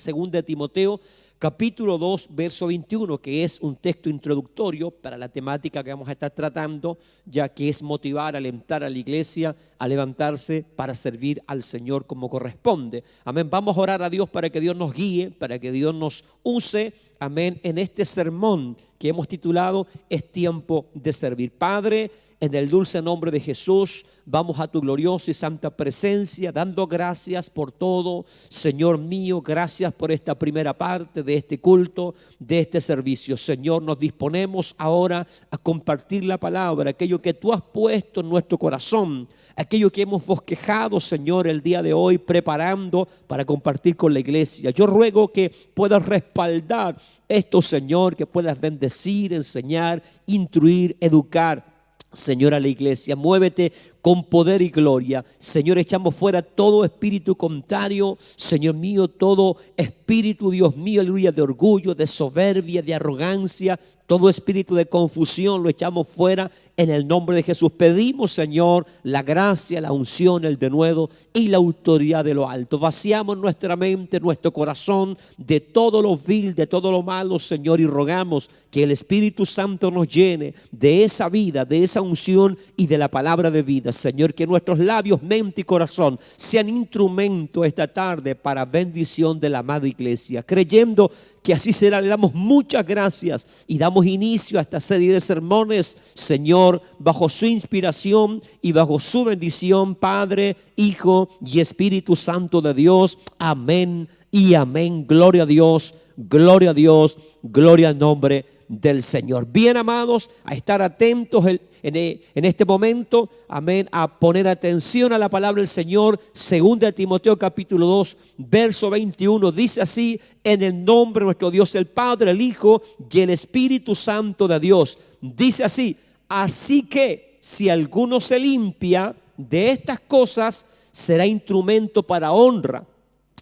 Segunda de Timoteo, capítulo 2, verso 21, que es un texto introductorio para la temática que vamos a estar tratando, ya que es motivar, alentar a la iglesia a levantarse para servir al Señor como corresponde. Amén. Vamos a orar a Dios para que Dios nos guíe, para que Dios nos use, amén, en este sermón que hemos titulado Es tiempo de servir. Padre, en el dulce nombre de Jesús, vamos a tu gloriosa y santa presencia, dando gracias por todo. Señor mío, gracias por esta primera parte de este culto, de este servicio. Señor, nos disponemos ahora a compartir la palabra, aquello que tú has puesto en nuestro corazón, aquello que hemos bosquejado, Señor, el día de hoy, preparando para compartir con la iglesia. Yo ruego que puedas respaldar esto, Señor, que puedas bendecir, enseñar, instruir, educar, Señor, a la iglesia. Muévete con poder y gloria. Señor, echamos fuera todo espíritu contrario, Señor mío, todo espíritu, Dios mío, aleluya, de orgullo, de soberbia, de arrogancia, todo espíritu de confusión lo echamos fuera en el nombre de Jesús. Pedimos, Señor, la gracia, la unción, el denuedo y la autoridad de lo alto. Vaciamos nuestra mente, nuestro corazón de todo lo vil, de todo lo malo, Señor, y rogamos que el Espíritu Santo nos llene de esa vida, de esa unción y de la palabra de vida. Señor, que nuestros labios, mente y corazón sean instrumento esta tarde para bendición de la amada iglesia. Creyendo que así será, le damos muchas gracias y damos inicio a esta serie de sermones, Señor, bajo su inspiración y bajo su bendición, Padre, Hijo y Espíritu Santo de Dios. Amén y amén. Gloria a Dios, gloria a Dios, gloria al nombre del Señor. Bien, amados, a estar atentos en este momento, amén, a poner atención a la palabra del Señor. Segunda de Timoteo capítulo 2, verso 21, dice así: en el nombre de nuestro Dios, el Padre, el Hijo y el Espíritu Santo de Dios. Dice así: así que si alguno se limpia de estas cosas, será instrumento para honra,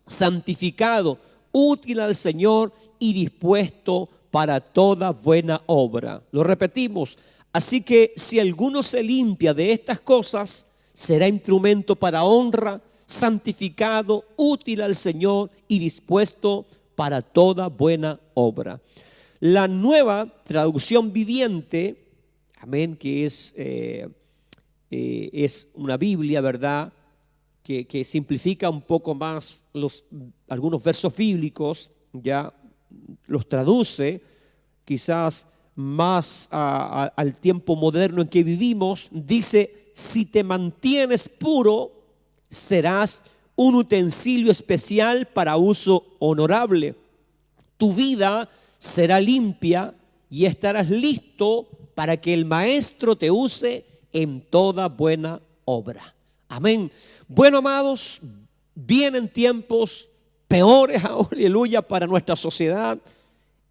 santificado, útil al Señor y dispuesto para toda buena obra. Lo repetimos: así que si alguno se limpia de estas cosas, será instrumento para honra, santificado, útil al Señor y dispuesto para toda buena obra. La Nueva Traducción Viviente, amén, que es una Biblia, ¿verdad?, que simplifica un poco más algunos versos bíblicos, ya los traduce quizás más al tiempo moderno en que vivimos. Dice: si te mantienes puro, serás un utensilio especial para uso honorable. Tu vida será limpia y estarás listo para que el Maestro te use en toda buena obra. Amén. Bueno, amados, vienen tiempos peores, aleluya, para nuestra sociedad.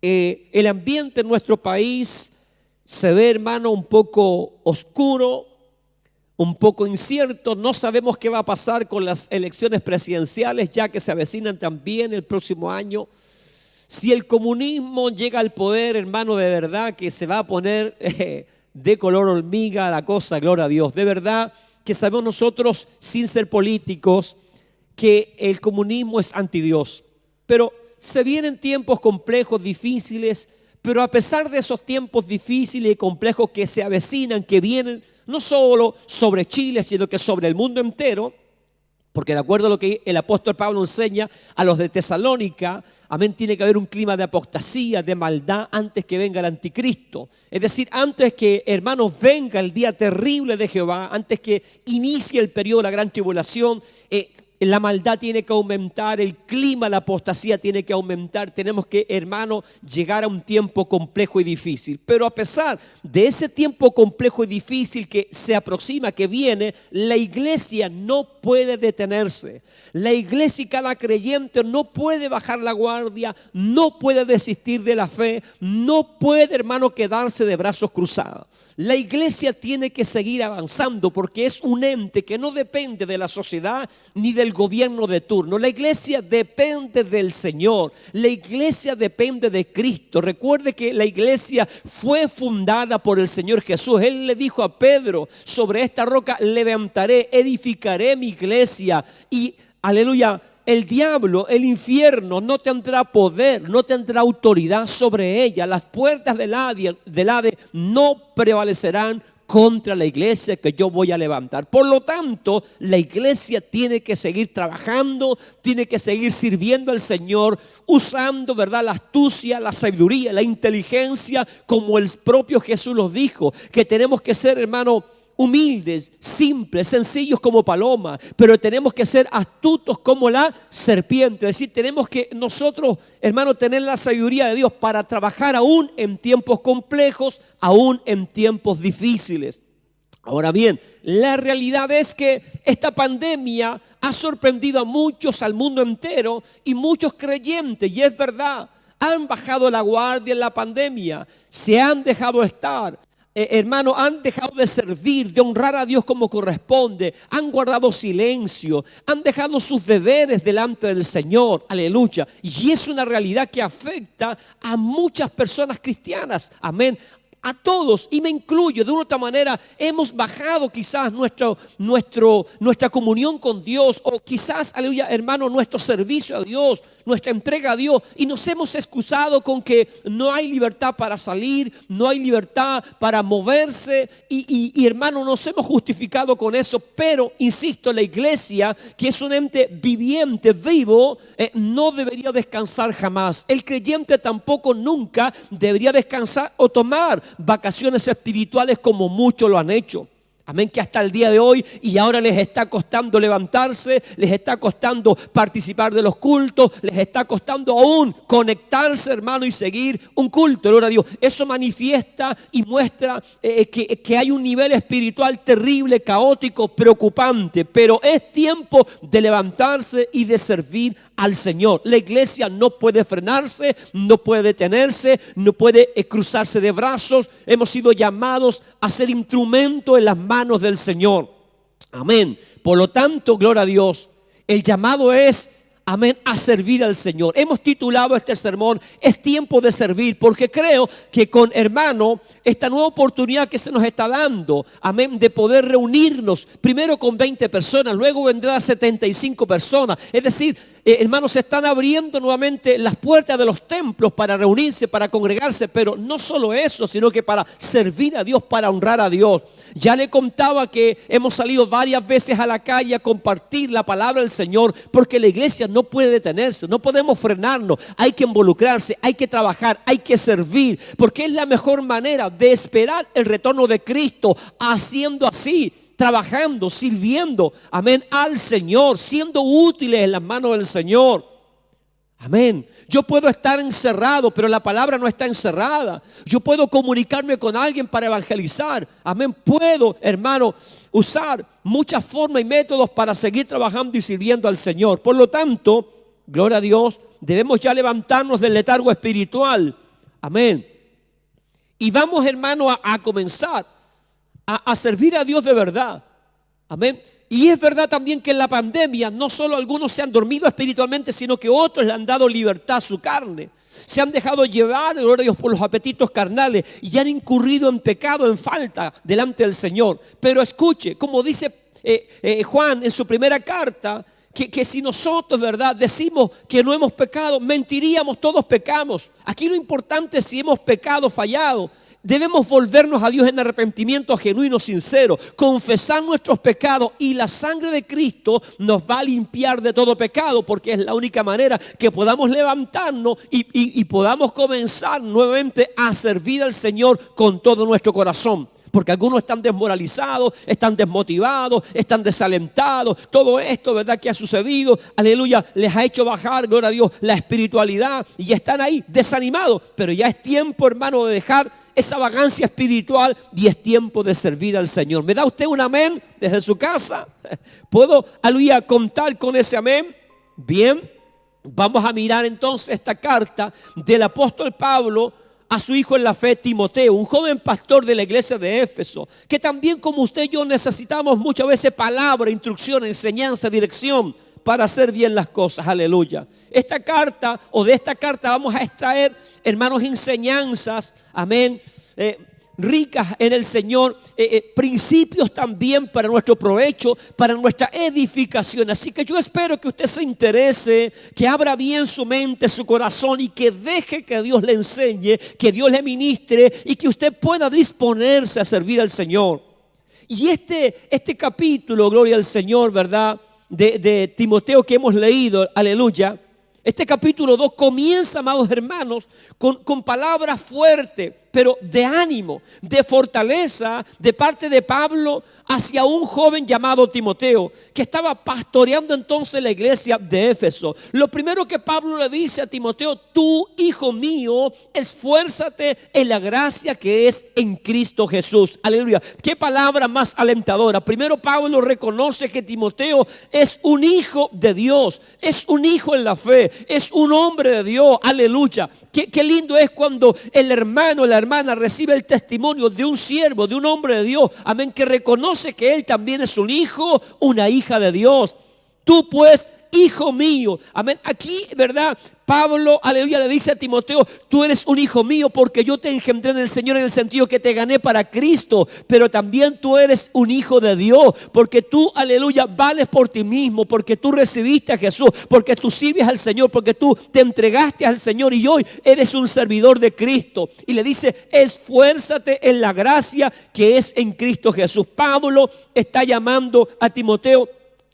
El ambiente en nuestro país se ve, hermano, un poco oscuro, un poco incierto. No sabemos qué va a pasar con las elecciones presidenciales, ya que se avecinan también el próximo año. Si el comunismo llega al poder, hermano, de verdad que se va a poner de color hormiga la cosa, gloria a Dios. De verdad que sabemos nosotros, sin ser políticos, que el comunismo es antidios. Pero se vienen tiempos complejos, difíciles, pero a pesar de esos tiempos difíciles y complejos que se avecinan, que vienen no solo sobre Chile, sino que sobre el mundo entero, porque de acuerdo a lo que el apóstol Pablo enseña a los de Tesalónica, amén, tiene que haber un clima de apostasía, de maldad, antes que venga el anticristo. Es decir, antes que, hermanos, venga el día terrible de Jehová, antes que inicie el periodo de la gran tribulación, la maldad tiene que aumentar, el clima, la apostasía tiene que aumentar. Tenemos que, hermano, llegar a un tiempo complejo y difícil. Pero a pesar de ese tiempo complejo y difícil que se aproxima, que viene, la iglesia no puede detenerse. La iglesia y cada creyente no puede bajar la guardia, no puede desistir de la fe, no puede, hermano, quedarse de brazos cruzados. La iglesia tiene que seguir avanzando porque es un ente que no depende de la sociedad ni del gobierno de turno. La iglesia depende del Señor. La iglesia depende de Cristo. Recuerde que la iglesia fue fundada por el Señor Jesús. Él le dijo a Pedro: sobre esta roca levantaré, edificaré mi iglesia. Y aleluya, el diablo, el infierno, no tendrá poder, no tendrá autoridad sobre ella. Las puertas del Hades no prevalecerán contra la iglesia que yo voy a levantar. Por lo tanto, la iglesia tiene que seguir trabajando, tiene que seguir sirviendo al Señor, usando, ¿verdad?, la astucia, la sabiduría, la inteligencia, como el propio Jesús nos dijo, que tenemos que ser, hermano, humildes, simples, sencillos como paloma, pero tenemos que ser astutos como la serpiente. Es decir, tenemos que nosotros, hermano, tener la sabiduría de Dios para trabajar aún en tiempos complejos, aún en tiempos difíciles. Ahora bien, la realidad es que esta pandemia ha sorprendido a muchos, al mundo entero, y muchos creyentes, y es verdad, han bajado la guardia en la pandemia, se han dejado estar. Hermano, han dejado de servir, de honrar a Dios como corresponde, han guardado silencio, han dejado sus deberes delante del Señor, aleluya. Y es una realidad que afecta a muchas personas cristianas, amén. A todos, y me incluyo, de una u otra manera hemos bajado quizás nuestra comunión con Dios, o quizás, aleluya, hermano, nuestro servicio a Dios, nuestra entrega a Dios, y nos hemos excusado con que no hay libertad para salir, no hay libertad para moverse, y hermano, nos hemos justificado con eso. Pero insisto, la iglesia, que es un ente viviente, vivo, no debería descansar jamás. El creyente tampoco nunca debería descansar o tomar vacaciones espirituales como muchos lo han hecho. Amén, que hasta el día de hoy, y ahora les está costando levantarse, les está costando participar de los cultos, les está costando aún conectarse, hermano, y seguir un culto. Gloria a Dios. Eso manifiesta y muestra que hay un nivel espiritual terrible, caótico, preocupante. Pero es tiempo de levantarse y de servir al Señor. La iglesia no puede frenarse, no puede detenerse, no puede cruzarse de brazos. Hemos sido llamados a ser instrumento en las manos del Señor. Amén. Por lo tanto, gloria a Dios, el llamado es, amén, a servir al Señor. Hemos titulado este sermón, es tiempo de servir, porque creo que con, hermano, esta nueva oportunidad que se nos está dando, amén, de poder reunirnos, primero con 20 personas, luego vendrán 75 personas, es decir, hermanos, se están abriendo nuevamente las puertas de los templos para reunirse, para congregarse, pero no solo eso, sino que para servir a Dios, para honrar a Dios. Ya le contaba que hemos salido varias veces a la calle a compartir la palabra del Señor, porque la iglesia no puede detenerse, no podemos frenarnos, hay que involucrarse, hay que trabajar, hay que servir, porque es la mejor manera de esperar el retorno de Cristo, haciendo así, trabajando, sirviendo, amén, al Señor, siendo útiles en las manos del Señor. Amén. Yo puedo estar encerrado, pero la palabra no está encerrada. Yo puedo comunicarme con alguien para evangelizar. Amén. Puedo, hermano, usar muchas formas y métodos para seguir trabajando y sirviendo al Señor. Por lo tanto, gloria a Dios, debemos ya levantarnos del letargo espiritual. Amén. Y vamos, hermano, a comenzar a servir a Dios de verdad. Amén. Y es verdad también que en la pandemia no solo algunos se han dormido espiritualmente, sino que otros le han dado libertad a su carne. Se han dejado llevar, gloria a Dios, por los apetitos carnales y han incurrido en pecado, en falta delante del Señor. Pero escuche, como dice Juan en su primera carta, que si nosotros, ¿verdad?, decimos que no hemos pecado, mentiríamos, todos pecamos. Aquí lo importante es si hemos pecado, fallado. Debemos volvernos a Dios en arrepentimiento genuino, sincero, confesar nuestros pecados, y la sangre de Cristo nos va a limpiar de todo pecado, porque es la única manera que podamos levantarnos y podamos comenzar nuevamente a servir al Señor con todo nuestro corazón. Porque algunos están desmoralizados, están desmotivados, están desalentados. Todo esto, ¿verdad?, que ha sucedido, aleluya, les ha hecho bajar, gloria a Dios, la espiritualidad, y están ahí desanimados. Pero ya es tiempo, hermano, de dejar esa vagancia espiritual y es tiempo de servir al Señor. ¿Me da usted un amén desde su casa? ¿Puedo, aleluya, contar con ese amén? Bien, vamos a mirar entonces esta carta del apóstol Pablo a su hijo en la fe, Timoteo, un joven pastor de la iglesia de Éfeso, que también como usted y yo necesitamos muchas veces palabra, instrucción, enseñanza, dirección para hacer bien las cosas, aleluya. Esta carta, o de esta carta vamos a extraer, hermanos, enseñanzas, amén, ricas en el Señor, principios también para nuestro provecho, para nuestra edificación. Así que yo espero que usted se interese, que abra bien su mente, su corazón y que deje que Dios le enseñe, que Dios le ministre y que usted pueda disponerse a servir al Señor. Y este capítulo, gloria al Señor, ¿verdad? De Timoteo que hemos leído, aleluya. Este capítulo 2 comienza, amados hermanos, con palabras fuertes, pero de ánimo, de fortaleza de parte de Pablo hacia un joven llamado Timoteo, que estaba pastoreando entonces la iglesia de Éfeso. Lo primero que Pablo le dice a Timoteo: tú, hijo mío, esfuérzate en la gracia que es en Cristo Jesús. Aleluya. Qué palabra más alentadora. Primero Pablo reconoce que Timoteo es un hijo de Dios, es un hijo en la fe, es un hombre de Dios. Aleluya. Qué lindo es cuando el hermano, la hermana recibe el testimonio de un siervo, de un hombre de Dios, amén, que reconoce que él también es un hijo, una hija de Dios. Tú pues, hijo mío, amén. Aquí, ¿verdad? Pablo, aleluya, le dice a Timoteo: tú eres un hijo mío porque yo te engendré en el Señor, en el sentido que te gané para Cristo. Pero también tú eres un hijo de Dios porque tú, aleluya, vales por ti mismo, porque tú recibiste a Jesús, porque tú sirves al Señor, porque tú te entregaste al Señor y hoy eres un servidor de Cristo. Y le dice: esfuérzate en la gracia que es en Cristo Jesús. Pablo está llamando a Timoteo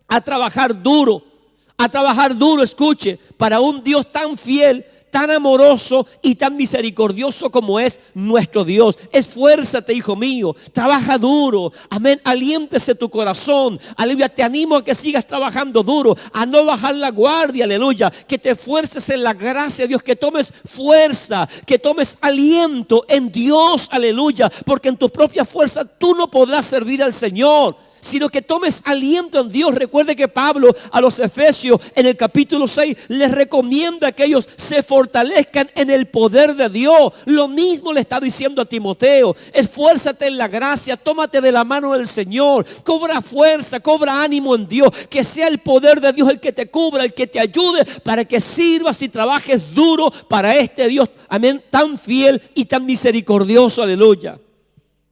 a trabajar duro. A trabajar duro, escuche, para un Dios tan fiel, tan amoroso y tan misericordioso como es nuestro Dios. Esfuérzate, hijo mío, trabaja duro, amén, aliéntese tu corazón, aleluya, te animo a que sigas trabajando duro, a no bajar la guardia, aleluya, que te esfuerces en la gracia de Dios, que tomes fuerza, que tomes aliento en Dios, aleluya, porque en tu propia fuerza tú no podrás servir al Señor, sino que tomes aliento en Dios. Recuerde que Pablo a los Efesios en el capítulo 6 les recomienda que ellos se fortalezcan en el poder de Dios. Lo mismo le está diciendo a Timoteo: esfuérzate en la gracia, tómate de la mano del Señor, cobra fuerza, cobra ánimo en Dios, que sea el poder de Dios el que te cubra, el que te ayude para que sirvas y trabajes duro para este Dios, amén, tan fiel y tan misericordioso, aleluya.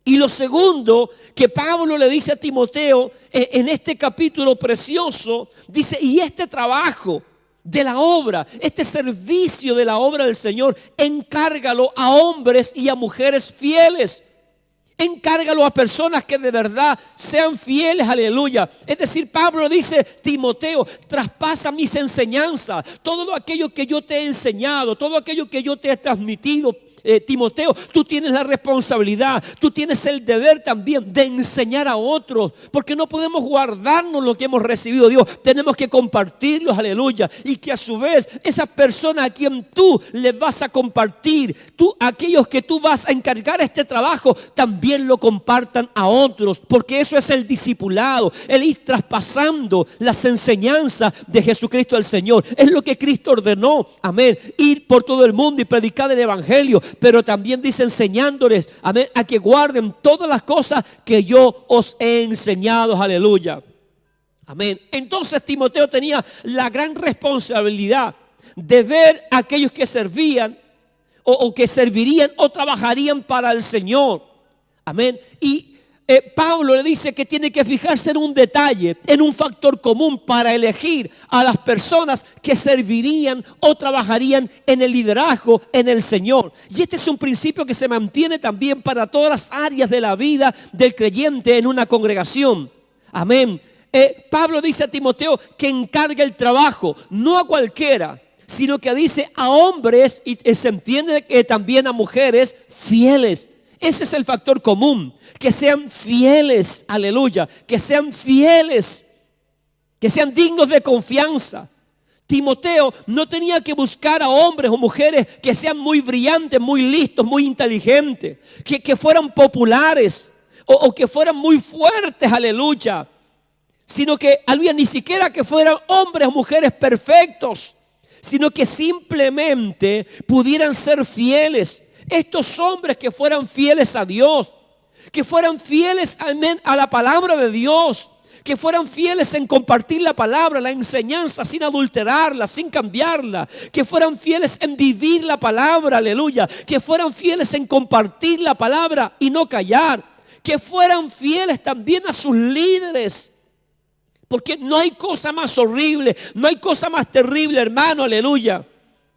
Y lo segundo que Pablo le dice a Timoteo en este capítulo precioso, dice: y este trabajo de la obra, este servicio de la obra del Señor, encárgalo a hombres y a mujeres fieles. Encárgalo a personas que de verdad sean fieles, aleluya. Es decir, Pablo dice: Timoteo, traspasa mis enseñanzas, todo aquello que yo te he enseñado, todo aquello que yo te he transmitido. Timoteo, tú tienes la responsabilidad, tú tienes el deber también de enseñar a otros, porque no podemos guardarnos lo que hemos recibido de Dios, tenemos que compartirlos, aleluya, y que a su vez esa persona a quien tú le vas a compartir, aquellos que tú vas a encargar este trabajo, también lo compartan a otros, porque eso es el discipulado, el ir traspasando las enseñanzas de Jesucristo el Señor. Es lo que Cristo ordenó, amén, ir por todo el mundo y predicar el evangelio. Pero también dice: enseñándoles, amén, a que guarden todas las cosas que yo os he enseñado, aleluya, amén. Entonces Timoteo tenía la gran responsabilidad de ver a aquellos que servían o que servirían o trabajarían para el Señor, amén. Y Pablo le dice que tiene que fijarse en un detalle, en un factor común para elegir a las personas que servirían o trabajarían en el liderazgo en el Señor. Y este es un principio que se mantiene también para todas las áreas de la vida del creyente en una congregación. Amén. Pablo dice a Timoteo que encargue el trabajo, no a cualquiera, sino que dice a hombres, y se entiende que también a mujeres fieles. Ese es el factor común, que sean fieles, aleluya, que sean fieles, que sean dignos de confianza. Timoteo no tenía que buscar a hombres o mujeres que sean muy brillantes, muy listos, muy inteligentes, que fueran populares o que fueran muy fuertes, aleluya, sino que aleluya, ni siquiera que fueran hombres o mujeres perfectos, sino que simplemente pudieran ser fieles. Estos hombres que fueran fieles a Dios, que fueran fieles, amén, a la palabra de Dios, que fueran fieles en compartir la palabra, la enseñanza, sin adulterarla, sin cambiarla, que fueran fieles en vivir la palabra, aleluya, que fueran fieles en compartir la palabra y no callar, que fueran fieles también a sus líderes, porque no hay cosa más horrible, no hay cosa más terrible, hermano, aleluya.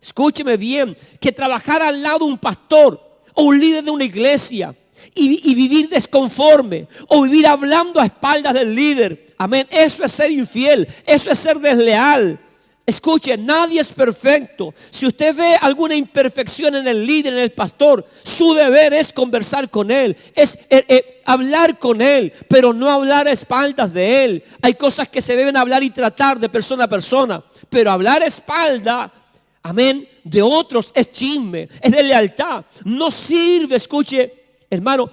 Escúcheme bien, que trabajar al lado de un pastor o un líder de una iglesia y vivir desconforme o vivir hablando a espaldas del líder. Amén. Eso es ser infiel, eso es ser desleal. Escuche, nadie es perfecto. Si usted ve alguna imperfección en el líder, en el pastor, su deber es conversar con él, es hablar con él, pero no hablar a espaldas de él. Hay cosas que se deben hablar y tratar de persona a persona, pero hablar a espalda, amén, de otros es chisme, es de lealtad. No sirve, escuche, hermano,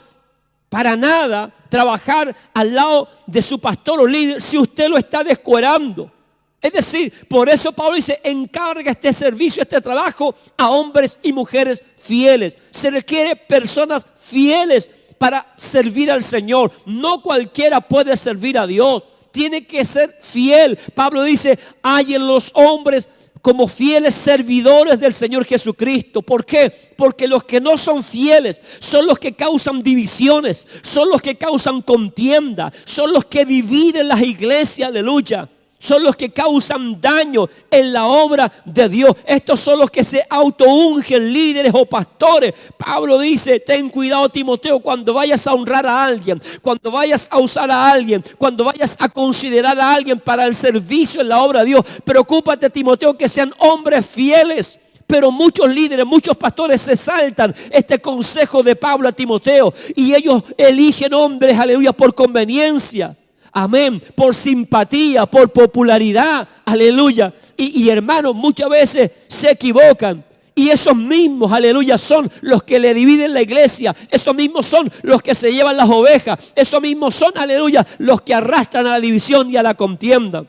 para nada trabajar al lado de su pastor o líder si usted lo está descuerando. Es decir, por eso Pablo dice, encarga este servicio, este trabajo a hombres y mujeres fieles. Se requiere personas fieles para servir al Señor. No cualquiera puede servir a Dios. Tiene que ser fiel. Pablo dice, hay en los hombres como fieles servidores del Señor Jesucristo. ¿Por qué? Porque los que no son fieles son los que causan divisiones, son los que causan contienda, son los que dividen las iglesias, aleluya. Son los que causan daño en la obra de Dios. Estos son los que se autoungen líderes o pastores. Pablo dice, ten cuidado, Timoteo, cuando vayas a honrar a alguien, cuando vayas a usar a alguien, cuando vayas a considerar a alguien para el servicio en la obra de Dios. Preocúpate, Timoteo, que sean hombres fieles. Pero muchos líderes, muchos pastores se saltan este consejo de Pablo a Timoteo y ellos eligen hombres, aleluya, por conveniencia. Amén, por simpatía, por popularidad, aleluya. Y hermanos, muchas veces se equivocan. Y esos mismos, aleluya, son los que le dividen la iglesia. Esos mismos son los que se llevan las ovejas. Esos mismos son, aleluya, los que arrastran a la división y a la contienda.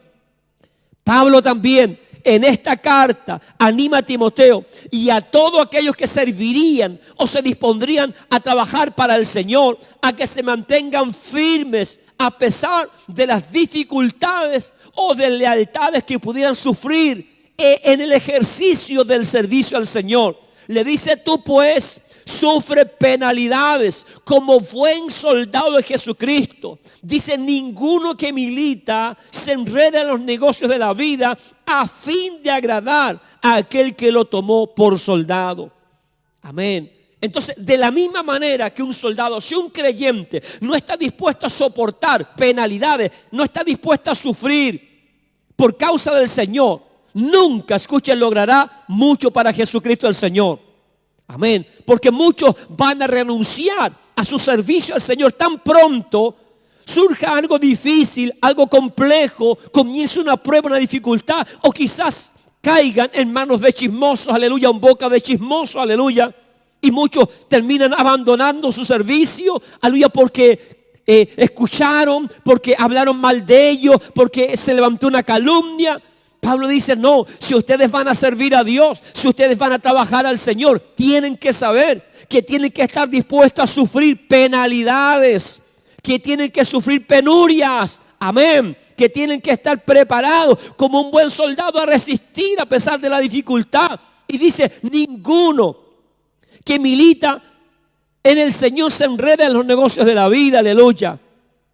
Pablo también en esta carta anima a Timoteo y a todos aquellos que servirían o se dispondrían a trabajar para el Señor, a que se mantengan firmes a pesar de las dificultades o de lealtades que pudieran sufrir en el ejercicio del servicio al Señor. Le dice, tú pues sufre penalidades como buen soldado de Jesucristo. Dice, ninguno que milita se enreda en los negocios de la vida a fin de agradar a aquel que lo tomó por soldado. Amén. Entonces, de la misma manera que un soldado, si un creyente no está dispuesto a soportar penalidades, no está dispuesto a sufrir por causa del Señor, nunca, escuchen, logrará mucho para Jesucristo el Señor. Amén. Porque muchos van a renunciar a su servicio al Señor tan pronto surja algo difícil, algo complejo, comience una prueba, una dificultad, o quizás caigan en manos de chismosos, aleluya, en boca de chismosos, aleluya. Y muchos terminan abandonando su servicio, aleluya, porque escucharon, porque hablaron mal de ellos, porque se levantó una calumnia. Pablo dice, no, si ustedes van a servir a Dios, si ustedes van a trabajar al Señor, tienen que saber que tienen que estar dispuestos a sufrir penalidades, que tienen que sufrir penurias, amén, que tienen que estar preparados como un buen soldado a resistir a pesar de la dificultad. Y dice, ninguno que milita en el Señor se enreda en los negocios de la vida, aleluya.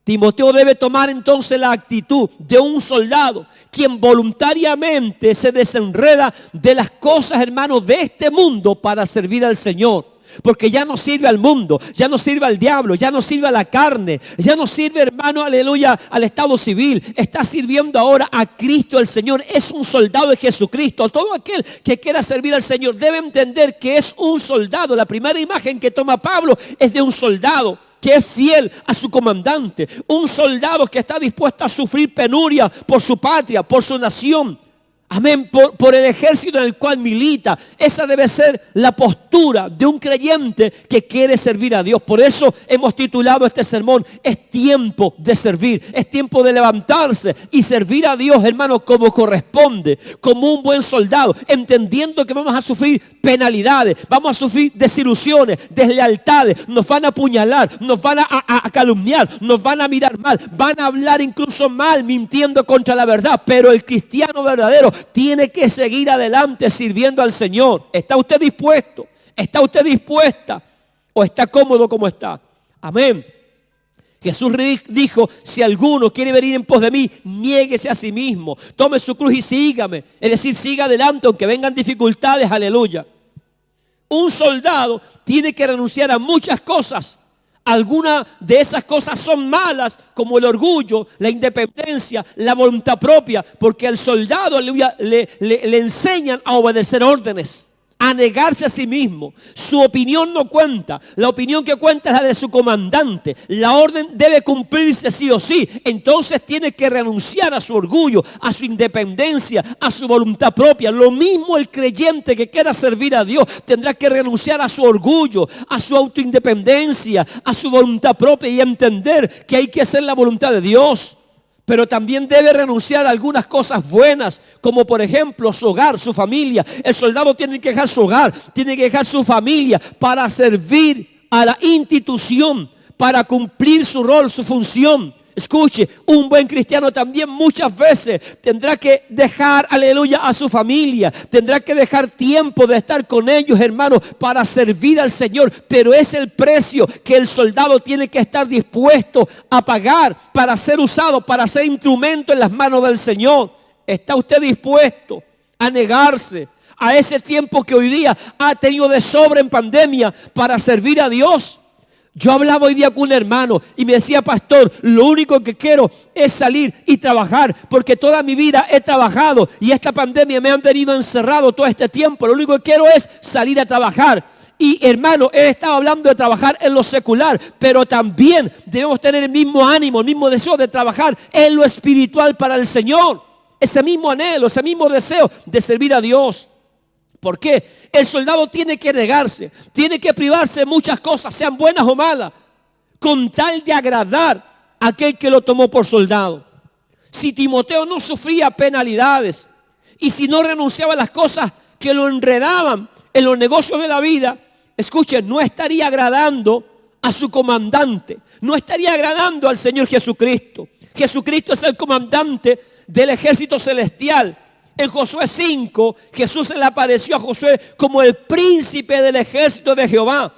Timoteo debe tomar entonces la actitud de un soldado quien voluntariamente se desenreda de las cosas, hermanos, de este mundo para servir al Señor. Porque ya no sirve al mundo, ya no sirve al diablo, ya no sirve a la carne, ya no sirve, hermano, aleluya, al estado civil. Está sirviendo ahora a Cristo el Señor. Es un soldado de Jesucristo. Todo aquel que quiera servir al Señor debe entender que es un soldado. La primera imagen que toma Pablo es de un soldado que es fiel a su comandante. Un soldado que está dispuesto a sufrir penuria por su patria, por su nación. Amén, por el ejército en el cual milita. Esa debe ser la postura postura de un creyente que quiere servir a Dios. Por eso hemos titulado este sermón, es tiempo de servir, es tiempo de levantarse y servir a Dios, hermano, como corresponde, como un buen soldado, entendiendo que vamos a sufrir penalidades, vamos a sufrir desilusiones, deslealtades, nos van a apuñalar, nos van a calumniar, nos van a mirar mal, van a hablar incluso mal, mintiendo contra la verdad, pero el cristiano verdadero tiene que seguir adelante sirviendo al Señor. ¿Está usted dispuesto? ¿Está usted dispuesta? ¿O está cómodo como está? Amén. Jesús dijo, si alguno quiere venir en pos de mí, niéguese a sí mismo, tome su cruz y sígame. Es decir, siga adelante aunque vengan dificultades, aleluya. Un soldado tiene que renunciar a muchas cosas. Algunas de esas cosas son malas, como el orgullo, la independencia, la voluntad propia, porque al soldado, aleluya, le enseñan a obedecer órdenes, a negarse a sí mismo. Su opinión no cuenta, la opinión que cuenta es la de su comandante. La orden debe cumplirse sí o sí. Entonces tiene que renunciar a su orgullo, a su independencia, a su voluntad propia. Lo mismo el creyente que quiera servir a Dios tendrá que renunciar a su orgullo, a su autoindependencia, a su voluntad propia y entender que hay que hacer la voluntad de Dios. Pero también debe renunciar a algunas cosas buenas, como por ejemplo su hogar, su familia. El soldado tiene que dejar su hogar, tiene que dejar su familia para servir a la institución, para cumplir su rol, su función. Escuche, un buen cristiano también muchas veces tendrá que dejar, aleluya, a su familia. Tendrá que dejar tiempo de estar con ellos, hermanos, para servir al Señor. Pero es el precio que el soldado tiene que estar dispuesto a pagar para ser usado, para ser instrumento en las manos del Señor. ¿Está usted dispuesto a negarse a ese tiempo que hoy día ha tenido de sobra en pandemia para servir a Dios? Yo hablaba hoy día con un hermano y me decía, pastor, lo único que quiero es salir y trabajar, porque toda mi vida he trabajado y esta pandemia me han tenido encerrado todo este tiempo. Lo único que quiero es salir a trabajar. Y hermano, he estado hablando de trabajar en lo secular, pero también debemos tener el mismo ánimo, el mismo deseo de trabajar en lo espiritual para el Señor. Ese mismo anhelo, ese mismo deseo de servir a Dios. ¿Por qué? El soldado tiene que negarse, tiene que privarse de muchas cosas, sean buenas o malas, con tal de agradar a aquel que lo tomó por soldado. Si Timoteo no sufría penalidades y si no renunciaba a las cosas que lo enredaban en los negocios de la vida, escuchen, no estaría agradando a su comandante, no estaría agradando al Señor Jesucristo. Jesucristo es el comandante del ejército celestial. En Josué 5, Jesús se le apareció a Josué como el príncipe del ejército de Jehová.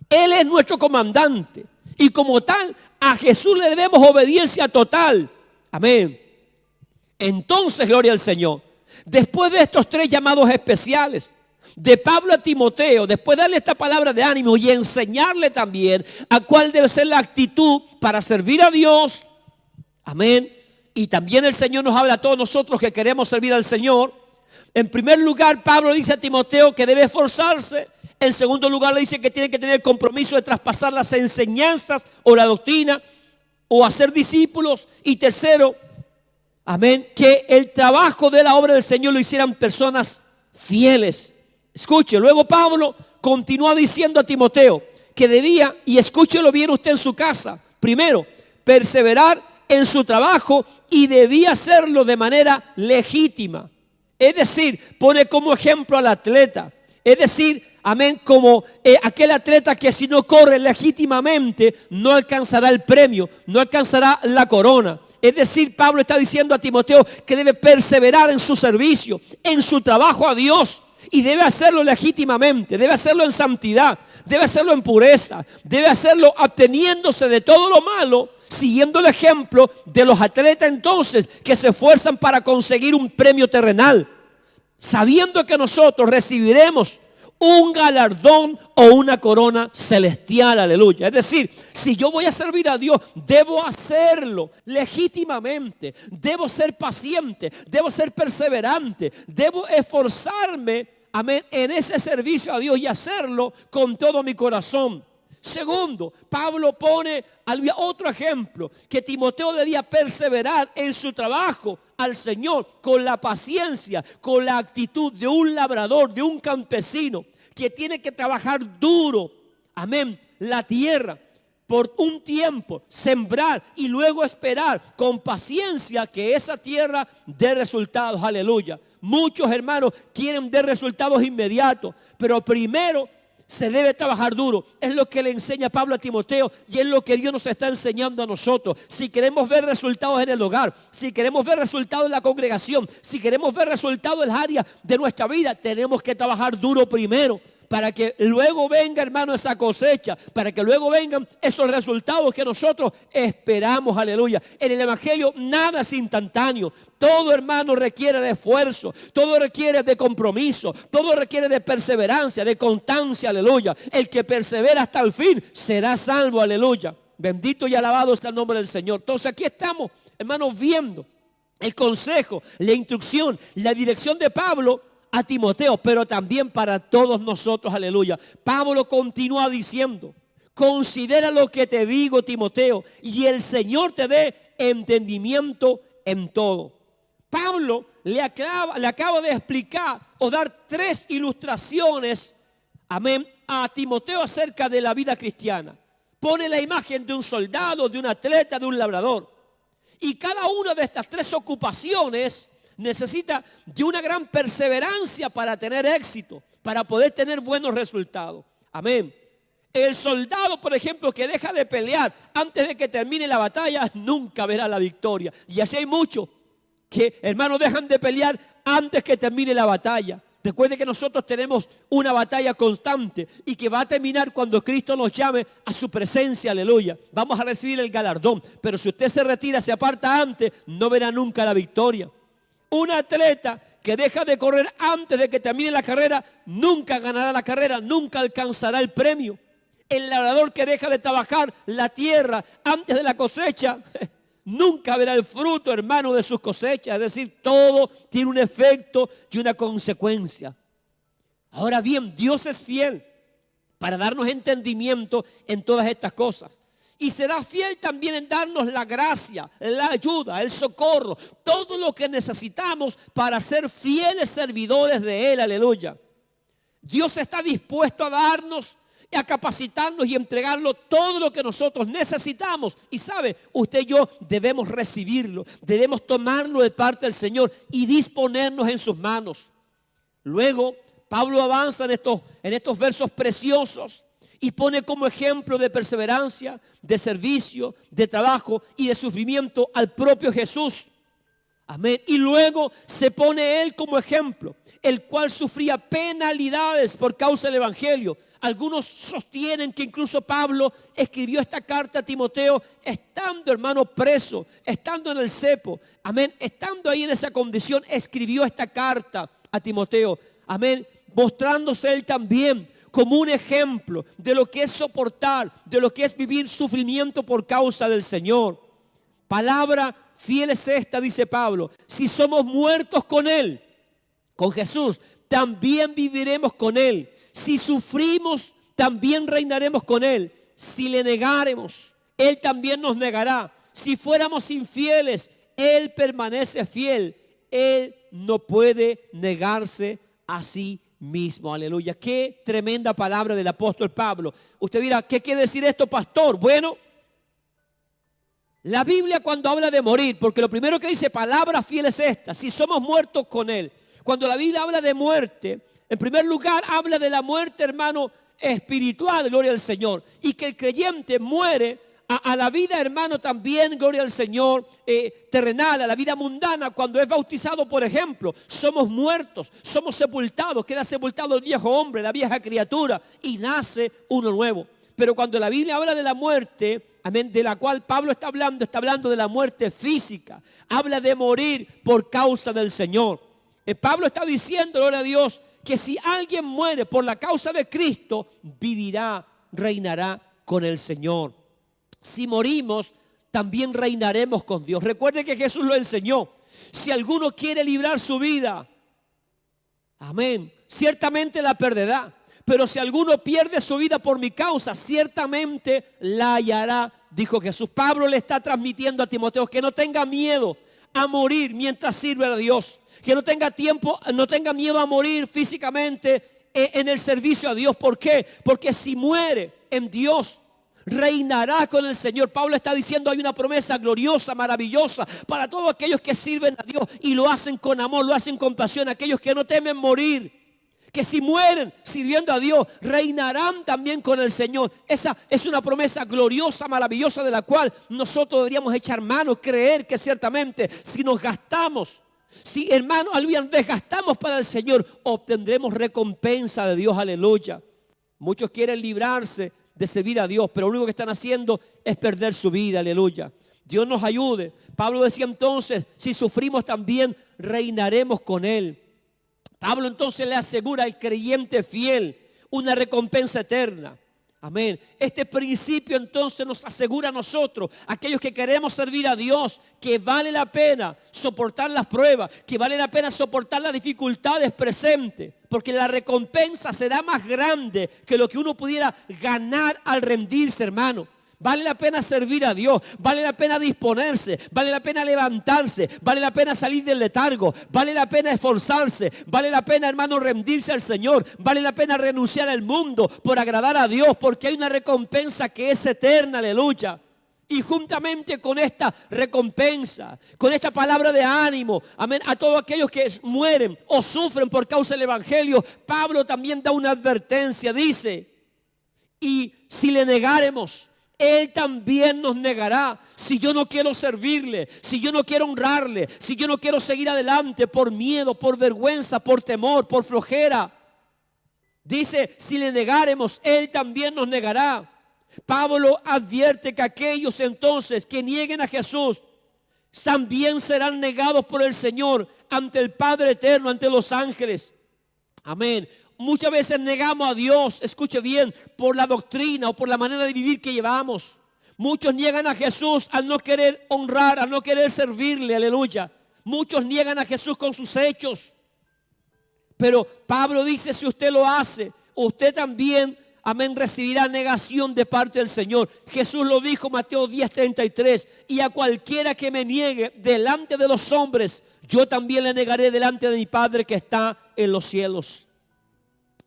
Él es nuestro comandante y como tal a Jesús le debemos obediencia total. Amén. Entonces, gloria al Señor. Después de estos tres llamados especiales de Pablo a Timoteo, después de darle esta palabra de ánimo y enseñarle también a cuál debe ser la actitud para servir a Dios. Amén. Y también el Señor nos habla a todos nosotros que queremos servir al Señor. En primer lugar, Pablo dice a Timoteo que debe esforzarse. En segundo lugar, le dice que tiene que tener el compromiso de traspasar las enseñanzas o la doctrina o hacer discípulos. Y tercero, amén, que el trabajo de la obra del Señor lo hicieran personas fieles. Escuche, luego Pablo continúa diciendo a Timoteo que debía, y escúchelo bien usted en su casa, primero, perseverar en su trabajo y debía hacerlo de manera legítima. Es decir, pone como ejemplo al atleta. Es decir, amén, como aquel atleta que si no corre legítimamente no alcanzará el premio, no alcanzará la corona. Es decir, Pablo está diciendo a Timoteo que debe perseverar en su servicio, en su trabajo a Dios. Y debe hacerlo legítimamente, debe hacerlo en santidad, debe hacerlo en pureza, debe hacerlo absteniéndose de todo lo malo, siguiendo el ejemplo de los atletas entonces que se esfuerzan para conseguir un premio terrenal, sabiendo que nosotros recibiremos un galardón o una corona celestial, aleluya. Es decir, si yo voy a servir a Dios, debo hacerlo legítimamente, debo ser paciente, debo ser perseverante, debo esforzarme, amén, en ese servicio a Dios y hacerlo con todo mi corazón. Segundo, Pablo pone otro ejemplo, que Timoteo debía perseverar en su trabajo al Señor con la paciencia, con la actitud de un labrador, de un campesino, que tiene que trabajar duro, amén, la tierra por un tiempo, sembrar y luego esperar con paciencia que esa tierra dé resultados, aleluya. Muchos hermanos quieren ver resultados inmediatos, pero primero se debe trabajar duro. Es lo que le enseña Pablo a Timoteo y es lo que Dios nos está enseñando a nosotros. Si queremos ver resultados en el hogar, si queremos ver resultados en la congregación, si queremos ver resultados en el área de nuestra vida, tenemos que trabajar duro primero, para que luego venga, hermano, esa cosecha, para que luego vengan esos resultados que nosotros esperamos, aleluya. En el evangelio nada es instantáneo. Todo, hermano, requiere de esfuerzo, todo requiere de compromiso, todo requiere de perseverancia, de constancia, aleluya. El que persevera hasta el fin será salvo, aleluya. Bendito y alabado sea el nombre del Señor. Entonces aquí estamos, hermanos, viendo el consejo, la instrucción, la dirección de Pablo a Timoteo, pero también para todos nosotros, aleluya. Pablo continúa diciendo: considera lo que te digo, Timoteo, y el Señor te dé entendimiento en todo. Pablo le acaba de explicar o dar 3 ilustraciones, amén, a Timoteo acerca de la vida cristiana. Pone la imagen de un soldado, de un atleta, de un labrador. Y cada una de estas 3 ocupaciones necesita de una gran perseverancia para tener éxito, para poder tener buenos resultados. Amén. El soldado, por ejemplo, que deja de pelear antes de que termine la batalla, nunca verá la victoria. Y así hay muchos que, hermanos, dejan de pelear antes que termine la batalla. Recuerde que nosotros tenemos una batalla constante y que va a terminar cuando Cristo nos llame a su presencia, aleluya. Vamos a recibir el galardón, pero si usted se retira, se aparta antes, no verá nunca la victoria. Un atleta que deja de correr antes de que termine la carrera, nunca ganará la carrera, nunca alcanzará el premio. El labrador que deja de trabajar la tierra antes de la cosecha, nunca verá el fruto, hermano, de sus cosechas. Es decir, todo tiene un efecto y una consecuencia. Ahora bien, Dios es fiel para darnos entendimiento en todas estas cosas. Y será fiel también en darnos la gracia, la ayuda, el socorro, todo lo que necesitamos para ser fieles servidores de Él, aleluya. Dios está dispuesto a darnos, a capacitarnos y entregarlo todo lo que nosotros necesitamos. Y sabe, usted y yo debemos recibirlo, debemos tomarlo de parte del Señor y disponernos en sus manos. Luego, Pablo avanza en estos versos preciosos y pone como ejemplo de perseverancia, de servicio, de trabajo y de sufrimiento al propio Jesús. Amén. Y luego se pone Él como ejemplo, el cual sufría penalidades por causa del Evangelio. Algunos sostienen que incluso Pablo escribió esta carta a Timoteo estando, hermano, preso, estando en el cepo. Amén. Estando ahí en esa condición, escribió esta carta a Timoteo. Amén. Mostrándose Él también como un ejemplo de lo que es soportar, de lo que es vivir sufrimiento por causa del Señor. Palabra fiel es esta, dice Pablo: si somos muertos con Él, con Jesús, también viviremos con Él. Si sufrimos, también reinaremos con Él. Si le negáremos, Él también nos negará. Si fuéramos infieles, Él permanece fiel. Él no puede negarse a sí mismo, aleluya. Qué tremenda palabra del apóstol Pablo. Usted dirá: ¿qué quiere decir esto, pastor? Bueno, la Biblia, cuando habla de morir, porque lo primero que dice, palabra fiel es esta: si somos muertos con Él. Cuando la Biblia habla de muerte, en primer lugar habla de la muerte, hermano, espiritual, gloria al Señor, y que el creyente muere a la vida, hermano, también, gloria al Señor, terrenal, a la vida mundana. Cuando es bautizado, por ejemplo, somos muertos, somos sepultados, queda sepultado el viejo hombre, la vieja criatura, y nace uno nuevo. Pero cuando la Biblia habla de la muerte, amén, de la cual Pablo está hablando de la muerte física, habla de morir por causa del Señor. Pablo está diciendo, gloria a Dios, que si alguien muere por la causa de Cristo, vivirá, reinará con el Señor. Si morimos, también reinaremos con Dios. Recuerde que Jesús lo enseñó. Si alguno quiere librar su vida, amén, ciertamente la perderá. Pero si alguno pierde su vida por mi causa, ciertamente la hallará, dijo Jesús. Pablo le está transmitiendo a Timoteo que no tenga miedo a morir mientras sirve a Dios. Que no tenga miedo a morir físicamente en el servicio a Dios. ¿Por qué? Porque si muere en Dios, reinará con el Señor. Pablo está diciendo, hay una promesa gloriosa, maravillosa para todos aquellos que sirven a Dios y lo hacen con amor, lo hacen con pasión, aquellos que no temen morir, que si mueren sirviendo a Dios, reinarán también con el Señor. Esa es una promesa gloriosa, maravillosa, de la cual nosotros deberíamos echar mano, creer que ciertamente si nos gastamos, si hermanos, desgastamos para el Señor, obtendremos recompensa de Dios. Aleluya. Muchos quieren librarse de servir a Dios, pero lo único que están haciendo es perder su vida. Aleluya. Dios nos ayude. Pablo decía entonces, si sufrimos también reinaremos con Él. Pablo entonces le asegura al creyente fiel una recompensa eterna. Amén. Este principio entonces nos asegura a nosotros, aquellos que queremos servir a Dios, que vale la pena soportar las pruebas, que vale la pena soportar las dificultades presentes, porque la recompensa será más grande que lo que uno pudiera ganar al rendirse, hermano. Vale la pena servir a Dios, vale la pena disponerse, vale la pena levantarse, vale la pena salir del letargo, vale la pena esforzarse, vale la pena, hermano, rendirse al Señor, vale la pena renunciar al mundo por agradar a Dios, porque hay una recompensa que es eterna. Aleluya. Y juntamente con esta recompensa, con esta palabra de ánimo, amén, a todos aquellos que mueren o sufren por causa del Evangelio, Pablo también da una advertencia. Dice, y si le negáremos, Él también nos negará. Si yo no quiero servirle, si yo no quiero honrarle, si yo no quiero seguir adelante por miedo, por vergüenza, por temor, por flojera. Dice, si le negáremos, Él también nos negará. Pablo advierte que aquellos entonces que nieguen a Jesús también serán negados por el Señor ante el Padre eterno, ante los ángeles. Amén. Muchas veces negamos a Dios, escuche bien, por la doctrina o por la manera de vivir que llevamos. Muchos niegan a Jesús al no querer honrar, al no querer servirle, aleluya. Muchos niegan a Jesús con sus hechos. Pero Pablo dice, si usted lo hace, usted también, amén, recibirá negación de parte del Señor. Jesús lo dijo, Mateo 10:33, y a cualquiera que me niegue delante de los hombres, yo también le negaré delante de mi Padre que está en los cielos.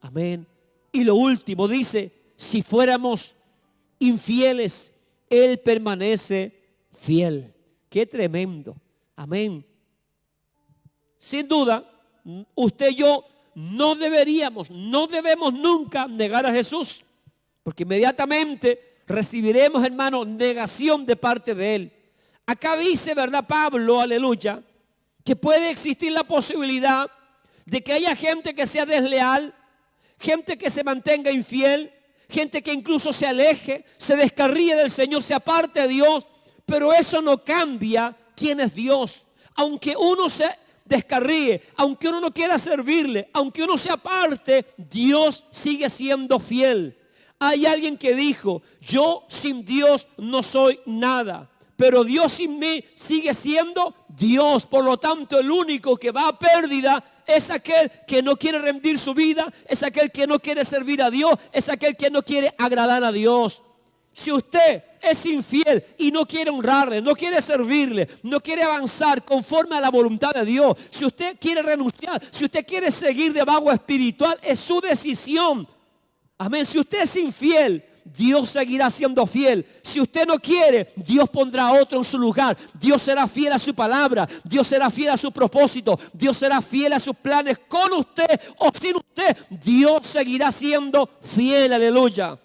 Amén. Y lo último dice, si fuéramos infieles, Él permanece fiel. Qué tremendo. Amén. Sin duda, usted y yo no debemos nunca negar a Jesús, porque inmediatamente recibiremos, hermano, negación de parte de Él. Acá dice, ¿verdad, Pablo? Aleluya, que puede existir la posibilidad de que haya gente que sea desleal, gente que se mantenga infiel, gente que incluso se aleje, se descarríe del Señor, se aparte de Dios, pero eso no cambia quién es Dios. Aunque uno se descarríe, aunque uno no quiera servirle, aunque uno se aparte, Dios sigue siendo fiel. Hay alguien que dijo, yo sin Dios no soy nada, pero Dios sin mí sigue siendo Dios. Por lo tanto, el único que va a pérdida es aquel que no quiere rendir su vida, es aquel que no quiere servir a Dios, es aquel que no quiere agradar a Dios. Si usted es infiel y no quiere honrarle, no quiere servirle, no quiere avanzar conforme a la voluntad de Dios, si usted quiere renunciar, si usted quiere seguir de vago espiritual, es su decisión. Amén. Si usted es infiel, Dios seguirá siendo fiel. Si usted no quiere, Dios pondrá a otro en su lugar. Dios será fiel a su palabra. Dios será fiel a su propósito. Dios será fiel a sus planes con usted o sin usted. Dios seguirá siendo fiel. Aleluya.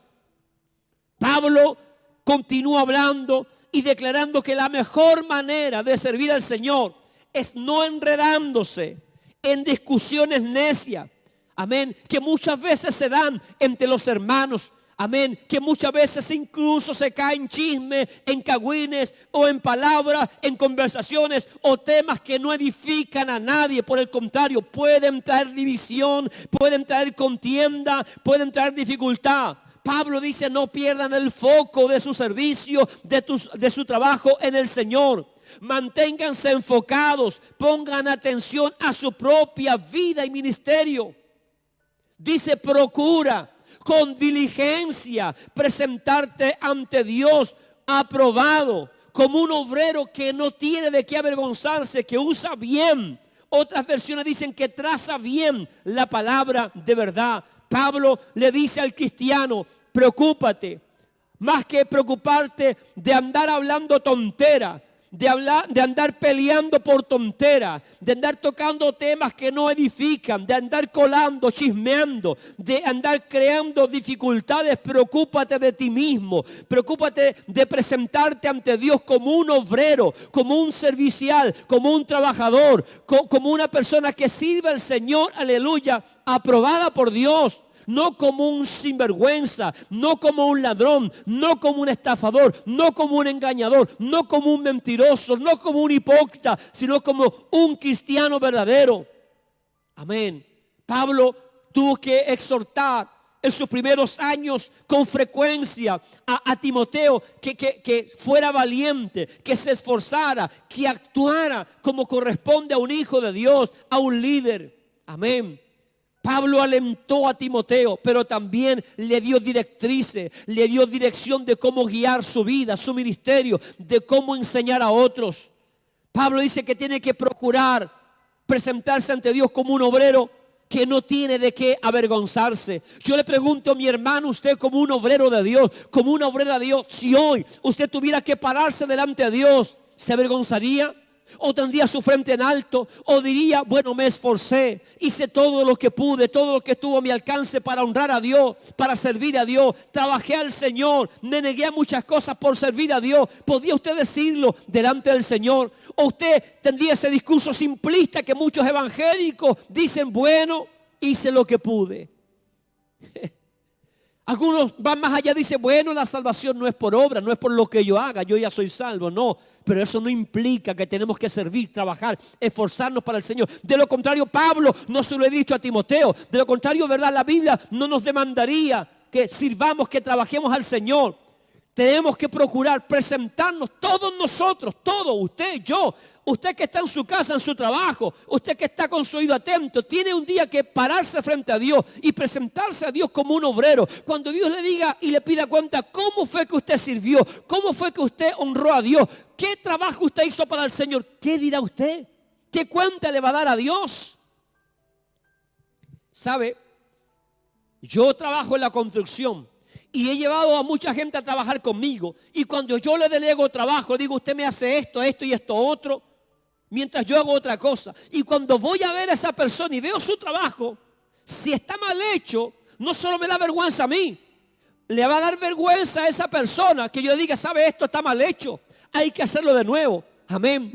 Pablo continúa hablando y declarando que la mejor manera de servir al Señor es no enredándose en discusiones necias. Amén. Que muchas veces se dan entre los hermanos. Amén, que muchas veces incluso se cae en chisme, en cagüines o en palabras, en conversaciones o temas que no edifican a nadie. Por el contrario, pueden traer división, pueden traer contienda, pueden traer dificultad. Pablo dice, no pierdan el foco de su servicio, de su trabajo en el Señor. Manténganse enfocados, pongan atención a su propia vida y ministerio. Dice, procura con diligencia presentarte ante Dios aprobado, como un obrero que no tiene de qué avergonzarse, que usa bien. Otras versiones dicen que traza bien la palabra de verdad. Pablo le dice al cristiano, preocúpate, más que preocuparte de andar hablando tontera, de andar peleando por tontera, de andar tocando temas que no edifican, de andar colando, chismeando, de andar creando dificultades. Preocúpate de ti mismo, preocúpate de presentarte ante Dios como un obrero, como un servicial, como un trabajador, como una persona que sirve al Señor, aleluya, aprobada por Dios. No como un sinvergüenza, no como un ladrón, no como un estafador, no como un engañador, no como un mentiroso, no como un hipócrita, sino como un cristiano verdadero. Amén. Pablo tuvo que exhortar en sus primeros años con frecuencia a Timoteo que fuera valiente, que se esforzara, que actuara como corresponde a un hijo de Dios, a un líder. Amén. Pablo alentó a Timoteo, pero también le dio directrices, le dio dirección de cómo guiar su vida, su ministerio, de cómo enseñar a otros. Pablo dice que tiene que procurar presentarse ante Dios como un obrero que no tiene de qué avergonzarse. Yo le pregunto a mi hermano, usted como un obrero de Dios, como una obrera de Dios, si hoy usted tuviera que pararse delante de Dios, ¿se avergonzaría? ¿O tendría su frente en alto? ¿O diría, bueno, me esforcé, hice todo lo que pude, todo lo que estuvo a mi alcance para honrar a Dios, para servir a Dios, trabajé al Señor, me negué a muchas cosas por servir a Dios? ¿Podría usted decirlo delante del Señor? ¿O usted tendría ese discurso simplista que muchos evangélicos dicen, bueno, hice lo que pude? Algunos van más allá, dicen, bueno, la salvación no es por obra, no es por lo que yo haga, yo ya soy salvo. No, pero eso no implica que tenemos que servir, trabajar, esforzarnos para el Señor. De lo contrario, Pablo no se lo he dicho a Timoteo. De lo contrario, ¿verdad? La Biblia no nos demandaría que sirvamos, que trabajemos al Señor. Tenemos que procurar presentarnos todos nosotros, todos, usted, yo, usted que está en su casa, en su trabajo, usted que está con su oído atento, tiene un día que pararse frente a Dios y presentarse a Dios como un obrero. Cuando Dios le diga y le pida cuenta, ¿cómo fue que usted sirvió? ¿Cómo fue que usted honró a Dios? ¿Qué trabajo usted hizo para el Señor? ¿Qué dirá usted? ¿Qué cuenta le va a dar a Dios? ¿Sabe? Yo trabajo en la construcción. Y he llevado a mucha gente a trabajar conmigo. Y cuando yo le delego trabajo, digo, usted me hace esto, esto y esto otro, mientras yo hago otra cosa. Y cuando voy a ver a esa persona y veo su trabajo, si está mal hecho, no solo me da vergüenza a mí, le va a dar vergüenza a esa persona que yo diga, sabe, esto está mal hecho, hay que hacerlo de nuevo. Amén.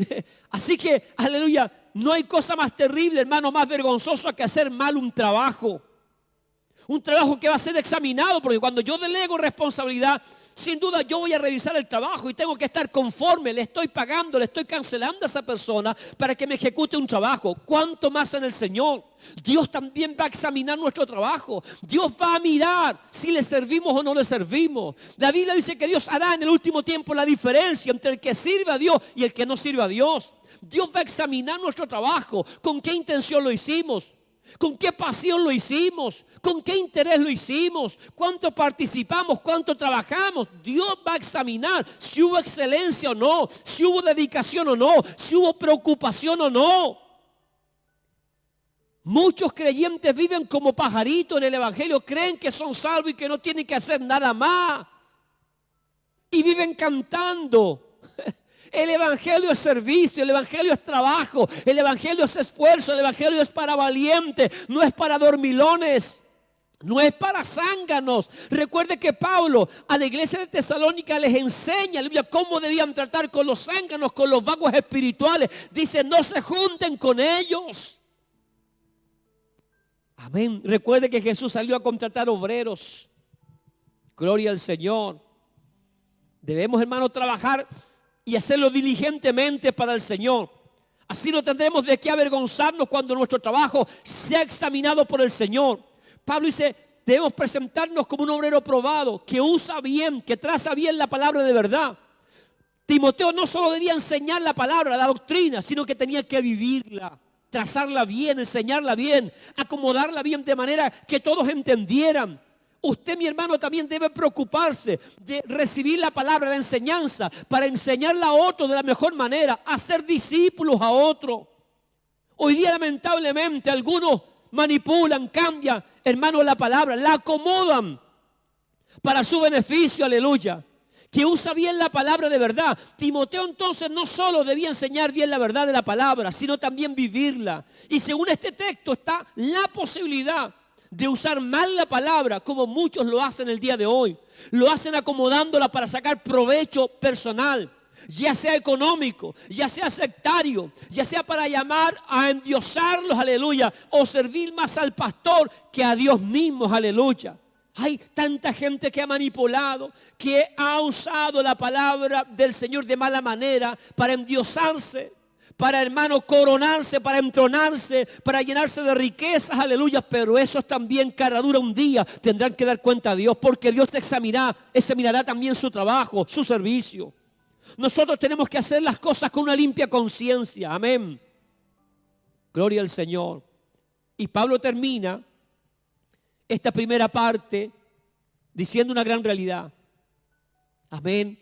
Así que, aleluya, no hay cosa más terrible, hermano, más vergonzoso que hacer mal un trabajo. Un trabajo que va a ser examinado, porque cuando yo delego responsabilidad, sin duda yo voy a revisar el trabajo y tengo que estar conforme, le estoy pagando, le estoy cancelando a esa persona para que me ejecute un trabajo. ¿Cuánto más en el Señor? Dios también va a examinar nuestro trabajo. Dios va a mirar si le servimos o no le servimos. La Biblia dice que Dios hará en el último tiempo la diferencia entre el que sirve a Dios y el que no sirve a Dios. Dios va a examinar nuestro trabajo, con qué intención lo hicimos. ¿Con qué pasión lo hicimos? ¿Con qué interés lo hicimos? ¿Cuánto participamos? ¿Cuánto trabajamos? Dios va a examinar si hubo excelencia o no, si hubo dedicación o no, si hubo preocupación o no. Muchos creyentes viven como pajaritos en el evangelio, creen que son salvos y que no tienen que hacer nada más. Y viven cantando. El evangelio es servicio, el evangelio es trabajo, el evangelio es esfuerzo, el evangelio es para valientes, no es para dormilones, no es para zánganos. Recuerde que Pablo a la iglesia de Tesalónica les enseña cómo debían tratar con los zánganos, con los vagos espirituales. Dice, no se junten con ellos. Amén. Recuerde que Jesús salió a contratar obreros. Gloria al Señor. Debemos, hermanos, trabajar y hacerlo diligentemente para el Señor. Así no tendremos de qué avergonzarnos cuando nuestro trabajo sea examinado por el Señor. Pablo dice, debemos presentarnos como un obrero probado, que usa bien, que traza bien la palabra de verdad. Timoteo no solo debía enseñar la palabra, la doctrina, sino que tenía que vivirla, trazarla bien, enseñarla bien, acomodarla bien de manera que todos entendieran. Usted, mi hermano, también debe preocuparse de recibir la palabra, la enseñanza, para enseñarla a otros de la mejor manera, hacer discípulos a otros. Hoy día, lamentablemente, algunos manipulan, cambian, hermano, la palabra, la acomodan para su beneficio, aleluya. Que usa bien la palabra de verdad. Timoteo entonces no solo debía enseñar bien la verdad de la palabra, sino también vivirla. Y según este texto está la posibilidad de usar mal la palabra, como muchos lo hacen el día de hoy. Lo hacen acomodándola para sacar provecho personal, ya sea económico, ya sea sectario, ya sea para llamar a endiosarlos, aleluya, o servir más al pastor que a Dios mismo, aleluya. Hay tanta gente que ha manipulado, que ha usado la palabra del Señor de mala manera para endiosarse, para, hermano, coronarse, para entronarse, para llenarse de riquezas, aleluya. Pero esos también, cara dura, un día tendrán que dar cuenta a Dios, porque Dios examinará también su trabajo, su servicio. Nosotros tenemos que hacer las cosas con una limpia conciencia, amén. Gloria al Señor. Y Pablo termina esta primera parte diciendo una gran realidad. Amén.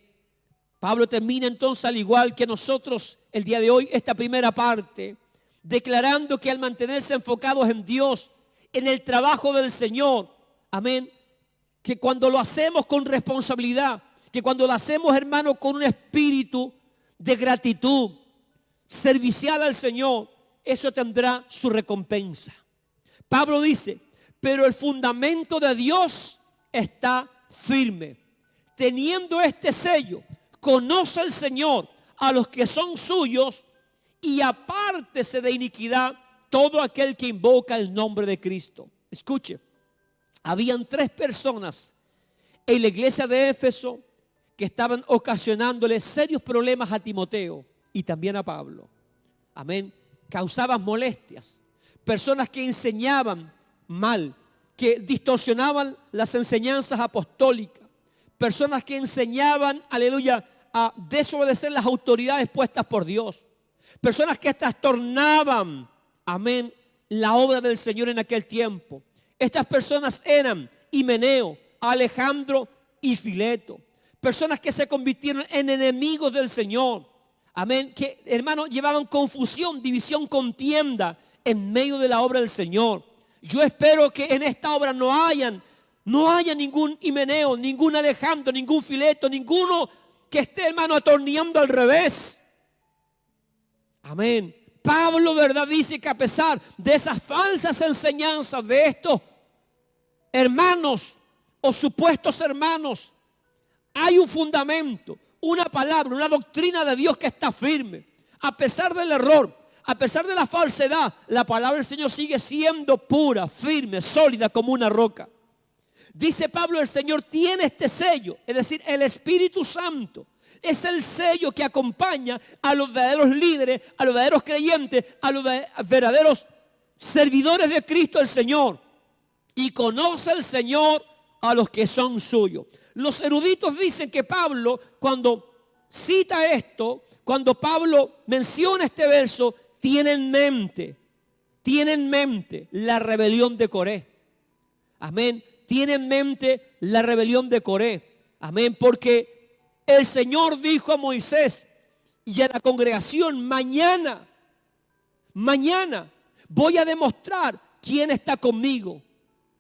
Pablo termina entonces, al igual que nosotros el día de hoy, esta primera parte, declarando que al mantenerse enfocados en Dios, en el trabajo del Señor, amén, que cuando lo hacemos con responsabilidad, que cuando lo hacemos, hermano, con un espíritu de gratitud, servicial al Señor, eso tendrá su recompensa. Pablo dice: pero el fundamento de Dios está firme. Teniendo este sello, conoce el Señor a los que son suyos y apártese de iniquidad todo aquel que invoca el nombre de Cristo. Escuche, habían 3 personas en la iglesia de Éfeso que estaban ocasionándole serios problemas a Timoteo y también a Pablo. Amén. Causaban molestias. Personas que enseñaban mal, que distorsionaban las enseñanzas apostólicas, personas que enseñaban, aleluya, a desobedecer las autoridades puestas por Dios, personas que trastornaban, amén, la obra del Señor en aquel tiempo. Estas personas eran Himeneo, Alejandro y Fileto, personas que se convirtieron en enemigos del Señor, amén, que, hermanos, llevaban confusión, división, contienda en medio de la obra del Señor. Yo espero que en esta obra no haya ningún Himeneo, ningún Alejandro, ningún Fileto, ninguno que esté, hermano, atornillando al revés. Amén. Pablo, ¿verdad?, dice que a pesar de esas falsas enseñanzas de estos hermanos o supuestos hermanos, hay un fundamento, una palabra, una doctrina de Dios que está firme. A pesar del error, a pesar de la falsedad, la palabra del Señor sigue siendo pura, firme, sólida como una roca. Dice Pablo: el Señor tiene este sello, es decir, el Espíritu Santo. Es el sello que acompaña a los verdaderos líderes, a los verdaderos creyentes, a los verdaderos servidores de Cristo el Señor. Y conoce el Señor a los que son suyos. Los eruditos dicen que Pablo, cuando cita esto, cuando Pablo menciona este verso, tiene en mente la rebelión de Coré. Amén. Tiene en mente la rebelión de Coré. Amén. Porque el Señor dijo a Moisés y a la congregación: mañana voy a demostrar quién está conmigo,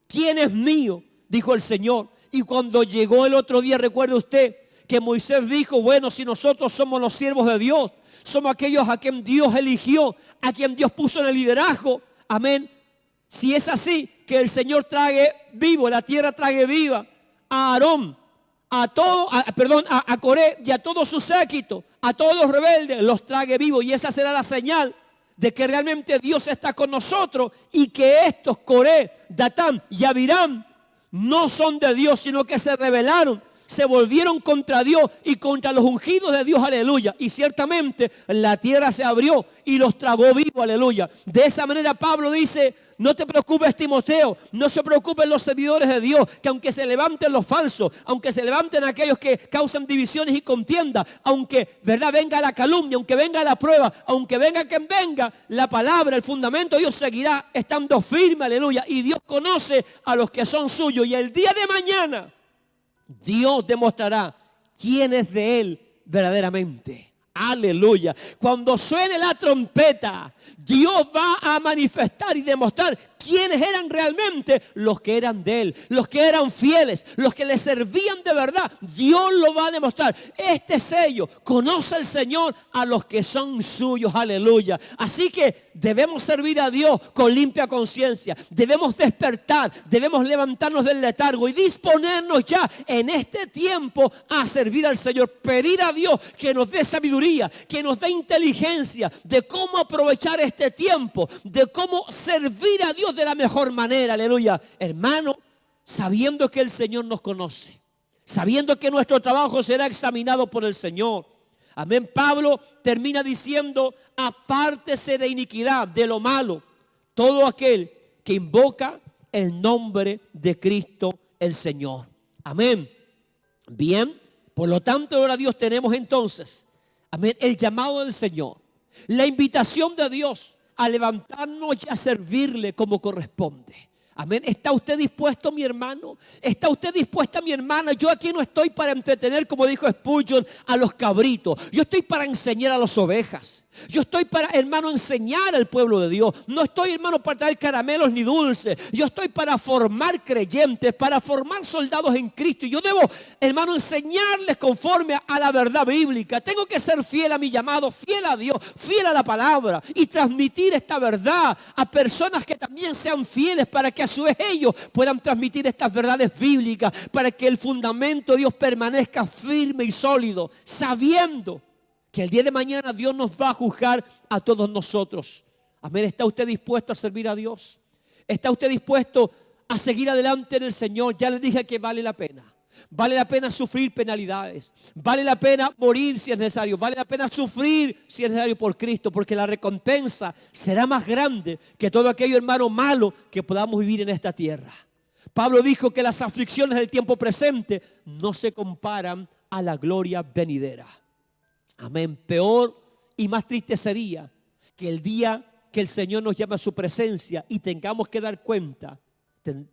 quién es mío, dijo el Señor. Y cuando llegó el otro día, recuerde usted que Moisés dijo: bueno, si nosotros somos los siervos de Dios, somos aquellos a quien Dios eligió, a quien Dios puso en el liderazgo. Amén. Si es así, que el Señor trague vivo, la tierra trague viva a Aarón, a Coré y a todo su séquito, a todos los rebeldes, los trague vivos. Y esa será la señal de que realmente Dios está con nosotros y que estos Coré, Datán y Abiram no son de Dios, sino que se rebelaron, se volvieron contra Dios y contra los ungidos de Dios, aleluya. Y ciertamente la tierra se abrió y los tragó vivo, aleluya. De esa manera Pablo dice: no te preocupes, Timoteo, no se preocupen los servidores de Dios, que aunque se levanten los falsos, aunque se levanten aquellos que causan divisiones y contienda, aunque, ¿verdad?, venga la calumnia, aunque venga la prueba, aunque venga quien venga, la palabra, el fundamento de Dios seguirá estando firme, aleluya. Y Dios conoce a los que son suyos. Y el día de mañana Dios demostrará quién es de Él verdaderamente. Aleluya. Cuando suene la trompeta, Dios va a manifestar y demostrar ¿quiénes eran realmente? Los que eran de Él, los que eran fieles, los que le servían de verdad. Dios lo va a demostrar. Este sello conoce el Señor a los que son suyos, aleluya. Así que debemos servir a Dios con limpia conciencia. Debemos despertar, debemos levantarnos del letargo y disponernos ya en este tiempo a servir al Señor. Pedir a Dios que nos dé sabiduría, que nos dé inteligencia de cómo aprovechar este tiempo, de cómo servir a Dios de la mejor manera, aleluya. Hermano, sabiendo que el Señor nos conoce, sabiendo que nuestro trabajo será examinado por el Señor. Amén. Pablo termina diciendo: apártese de iniquidad, de lo malo, todo aquel que invoca el nombre de Cristo el Señor. Amén. Bien, por lo tanto ahora Dios tenemos entonces, amén, el llamado del Señor, la invitación de Dios a levantarnos y a servirle como corresponde. Amén. ¿Está usted dispuesto, mi hermano? ¿Está usted dispuesta, mi hermana? Yo aquí no estoy para entretener, como dijo Spurgeon, a los cabritos. Yo estoy para enseñar a las ovejas. Yo estoy para, hermano, enseñar al pueblo de Dios. No estoy, hermano, para traer caramelos ni dulces. Yo estoy para formar creyentes, para formar soldados en Cristo. Y yo debo, hermano, enseñarles conforme a la verdad bíblica. Tengo que ser fiel a mi llamado, fiel a Dios, fiel a la palabra y transmitir esta verdad a personas que también sean fieles, para que a su vez ellos puedan transmitir estas verdades bíblicas, para que el fundamento de Dios permanezca firme y sólido, sabiendo que el día de mañana Dios nos va a juzgar a todos nosotros. Amén. ¿Está usted dispuesto a servir a Dios? ¿Está usted dispuesto a seguir adelante en el Señor? Ya le dije que vale la pena. Vale la pena sufrir penalidades. Vale la pena morir si es necesario. Vale la pena sufrir si es necesario por Cristo, porque la recompensa será más grande que todo aquello, hermano, malo que podamos vivir en esta tierra. Pablo dijo que las aflicciones del tiempo presente no se comparan a la gloria venidera. Amén. Peor y más triste sería que el día que el Señor nos llame a su presencia y tengamos que dar cuenta,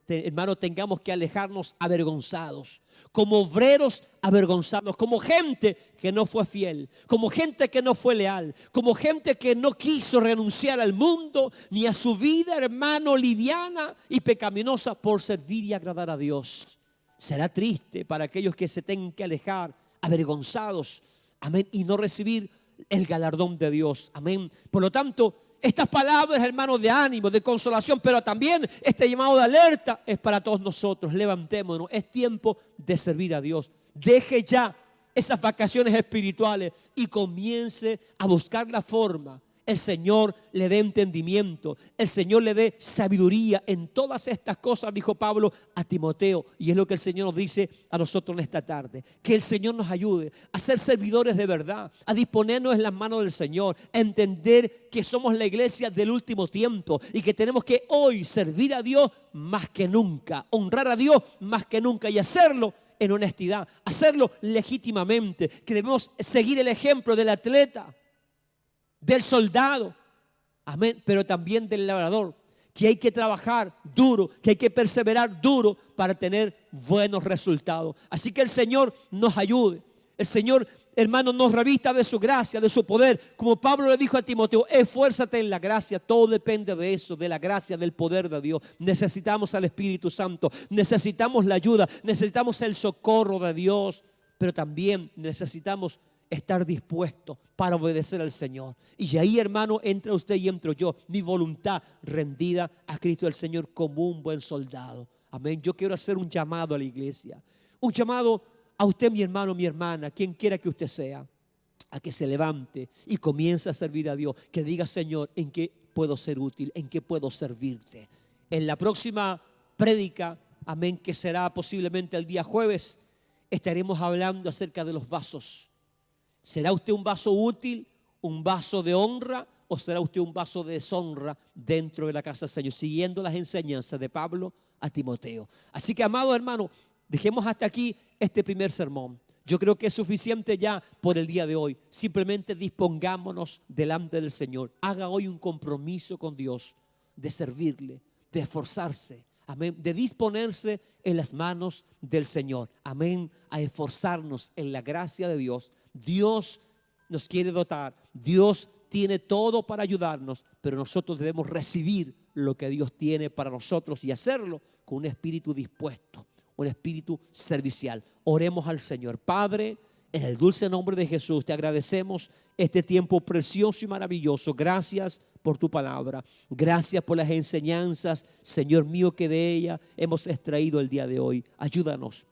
hermano, tengamos que alejarnos avergonzados, como obreros avergonzados, como gente que no fue fiel, como gente que no fue leal, como gente que no quiso renunciar al mundo ni a su vida, hermano, liviana y pecaminosa por servir y agradar a Dios. Será triste para aquellos que se tengan que alejar avergonzados, amén, y no recibir el galardón de Dios. Amén. Por lo tanto, estas palabras, hermanos, de ánimo, de consolación, pero también este llamado de alerta es para todos nosotros. Levantémonos. Es tiempo de servir a Dios. Deje ya esas vacaciones espirituales y comience a buscar la forma. El Señor le dé entendimiento, el Señor le dé sabiduría en todas estas cosas, dijo Pablo a Timoteo. Y es lo que el Señor nos dice a nosotros en esta tarde. Que el Señor nos ayude a ser servidores de verdad, a disponernos en las manos del Señor, a entender que somos la iglesia del último tiempo y que tenemos que hoy servir a Dios más que nunca, honrar a Dios más que nunca y hacerlo en honestidad, hacerlo legítimamente. Que debemos seguir el ejemplo del atleta, del soldado, amén, pero también del labrador, que hay que trabajar duro, que hay que perseverar duro para tener buenos resultados. Así que el Señor nos ayude, el Señor, hermano, nos revista de su gracia, de su poder, como Pablo le dijo a Timoteo: esfuérzate en la gracia. Todo depende de eso, de la gracia, del poder de Dios. Necesitamos al Espíritu Santo, necesitamos la ayuda, necesitamos el socorro de Dios, pero también necesitamos estar dispuesto para obedecer al Señor. Y ahí, hermano, entra usted y entro yo, mi voluntad rendida a Cristo el Señor como un buen soldado. Amén. Yo quiero hacer un llamado a la iglesia, un llamado a usted, mi hermano, mi hermana, quien quiera que usted sea, a que se levante y comience a servir a Dios. Que diga: Señor, ¿en qué puedo ser útil? ¿En qué puedo servirte? En la próxima prédica, amén, que será posiblemente el día jueves, estaremos hablando acerca de los vasos. ¿Será usted un vaso útil, un vaso de honra, o será usted un vaso de deshonra dentro de la casa del Señor? Siguiendo las enseñanzas de Pablo a Timoteo. Así que, amado hermano, dejemos hasta aquí este primer sermón. Yo creo que es suficiente ya por el día de hoy. Simplemente dispongámonos delante del Señor. Haga hoy un compromiso con Dios de servirle, de esforzarse. Amén. De disponerse en las manos del Señor. Amén. A esforzarnos en la gracia de Dios. Dios nos quiere dotar. Dios tiene todo para ayudarnos, pero nosotros debemos recibir lo que Dios tiene para nosotros y hacerlo con un espíritu dispuesto, un espíritu servicial. Oremos al Señor. Padre, en el dulce nombre de Jesús, te agradecemos este tiempo precioso y maravilloso. Gracias por tu palabra. Gracias por las enseñanzas, Señor mío, que de ella hemos extraído el día de hoy. Ayúdanos,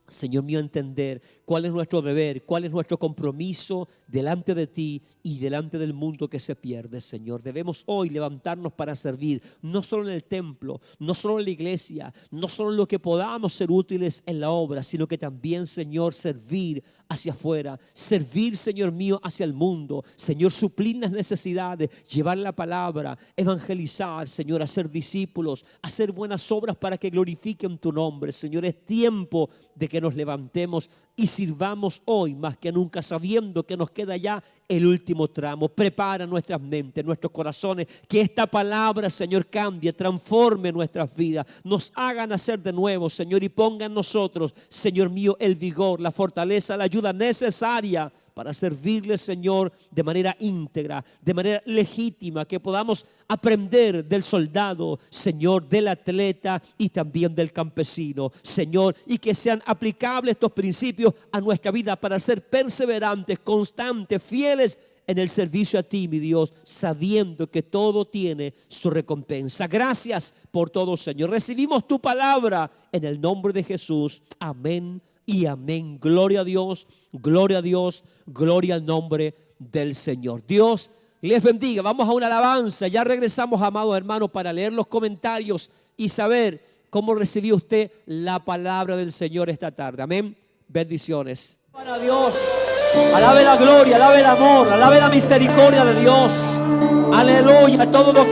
Señor mío, a entender cuál es nuestro deber, cuál es nuestro compromiso delante de ti y delante del mundo que se pierde, Señor. Debemos hoy levantarnos para servir, no solo en el templo, no solo en la iglesia, no solo en lo que podamos ser útiles en la obra, sino que también, Señor, servir hacia afuera, servir, Señor mío, hacia el mundo, Señor, suplir las necesidades, llevar la palabra, evangelizar, Señor, hacer discípulos, hacer buenas obras para que glorifiquen tu nombre, Señor. Es tiempo de que nos levantemos y sirvamos hoy más que nunca, sabiendo que nos queda ya el último tramo. Prepara nuestras mentes, nuestros corazones, que esta palabra, Señor, cambie, transforme nuestras vidas, nos haga nacer de nuevo, Señor, y ponga en nosotros, Señor mío, el vigor, la fortaleza, la ayuda necesaria para servirle, Señor, de manera íntegra, de manera legítima, que podamos aprender del soldado, Señor, del atleta y también del campesino, Señor, y que sean aplicables estos principios a nuestra vida para ser perseverantes, constantes, fieles en el servicio a ti, mi Dios, sabiendo que todo tiene su recompensa. Gracias por todo, Señor. Recibimos tu palabra en el nombre de Jesús. Amén y amén. Gloria a Dios, gloria a Dios, gloria al nombre del Señor. Dios les bendiga. Vamos a una alabanza. Ya regresamos, amados hermanos, para leer los comentarios y saber cómo recibió usted la palabra del Señor esta tarde. Amén. Bendiciones. Para Dios. Alabe la gloria, alabe el amor, alabe la misericordia de Dios. Aleluya. Todo lo que